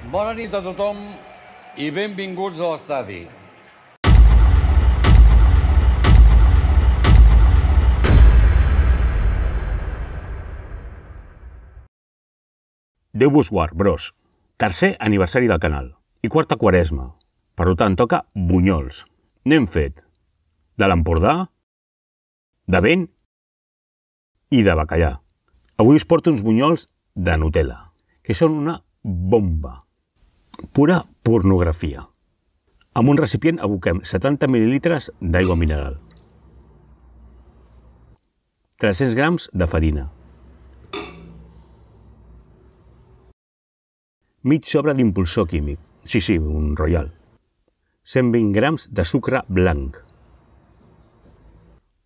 Bona nit a tothom i benvinguts a l'estadi. Déu vos guard, bros. Tercer aniversari del canal i quarta quaresma. Per tant, toca bunyols. N'hem fet de l'Empordà, de vent i de bacallà. Avui us porto uns bunyols de Nutella, que són una bomba. Pura pornografia. Amb un recipient aboquem 70 mil·lilitres d'aigua mineral, 300 grams de farina, mig sobre d'impulsor químic, sí, un Royal, 120 grams de sucre blanc,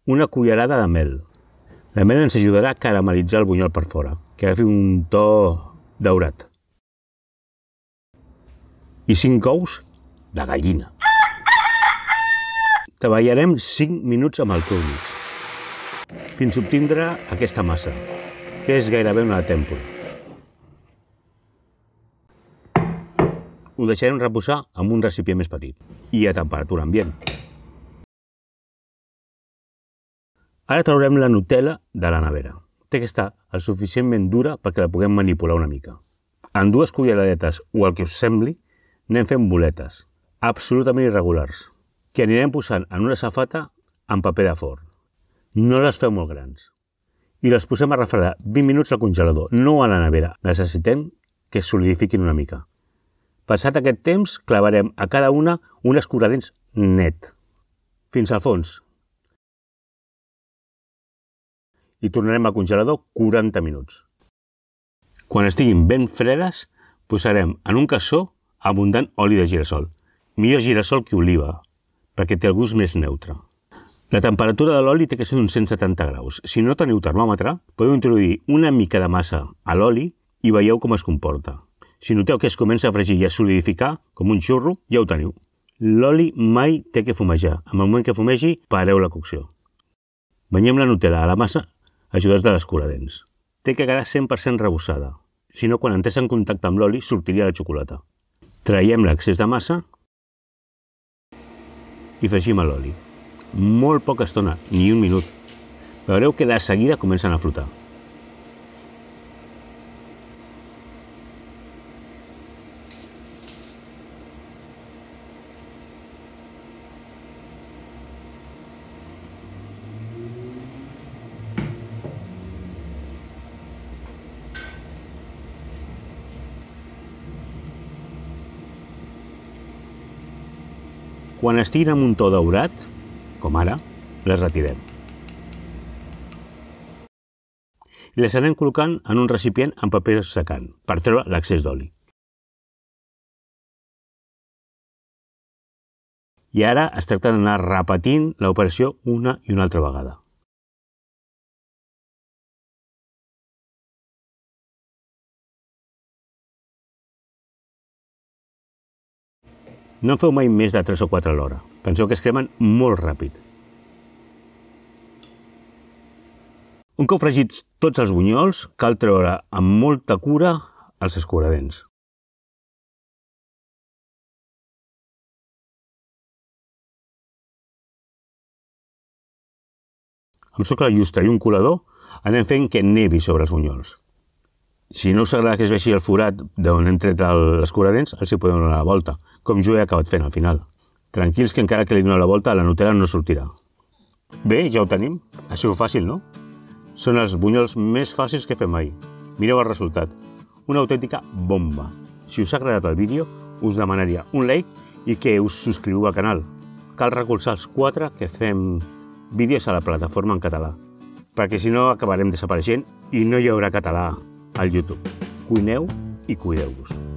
una cullerada de mel. La mel ens ajudarà a caramelitzar el bunyol per fora, que agafi un to daurat. I 5 ous de gallina. Treballarem 5 minuts amb el Turnix, fins a obtindre aquesta massa, que és gairebé una tèmpora. Ho deixarem reposar amb un recipient més petit i a temperatura ambient. Ara traurem la Nutella de la nevera. Té que estar el suficientment dura perquè la puguem manipular una mica. En 2 culleradetes o el que us sembli, anem fent boletes, absolutament irregulars, que anirem posant en una safata amb paper de forn. No les feu molt grans. I les posem a refredar 20 minuts al congelador, no a la nevera. Necessitem que es solidifiquin una mica. Passat aquest temps, clavarem a cada una un escuradents net, fins al fons. I tornarem al congelador 40 minuts. Quan estiguin ben fredes, posarem en un cassó abundant oli de girassol. Millor girassol que oliva, perquè té el gust més neutre. La temperatura de l'oli té que ser d'uns 170 graus. Si no teniu termòmetre, podeu introduir una mica de massa a l'oli i veieu com es comporta. Si noteu que es comença a fregir i a solidificar, com un xurro, ja ho teniu. L'oli mai té que fumejar. En el moment que fumegi, pareu la cocció. Banyem la Nutella a la massa ajudats de l'escuradents. Té que quedar 100% rebossada. Si no, quan entrés en contacte amb l'oli, sortiria la xocolata. Traiem l'excés de massa i fregim a l'oli. Molt poca estona, ni un minut. Veureu que de seguida comencen a flotar. Quan estiguin amb un to daurat, com ara, les retirem. I les anem col·locant en un recipient amb paper secant per treure l'excés d'oli. I ara es tracta d'anar repetint l'operació una i una altra vegada. No en feu mai més de 3 o 4 a l'hora. Penseu que es cremen molt ràpid. Un cop fregits tots els bunyols, cal treure amb molta cura els escuradents. Amb sucre llustre i un colador anem fent que nevi sobre els bunyols. Si no us agrada que es vegi el forat d'on hem tret l'escuradents, els hi podem donar la volta, com jo he acabat fent al final. Tranquils que encara que li doneu la volta, la Nutella no sortirà. Bé, ja ho tenim. Ha sigut fàcil, no? Són els bunyols més fàcils que fem mai. Mireu el resultat. Una autèntica bomba. Si us ha agradat el vídeo, us demanaria un like i que us subscriviu al canal. Cal recolzar els 4 que fem vídeos a la plataforma en català, perquè si no acabarem desapareixent i no hi haurà català al YouTube. Cuineu i cuideu-vos.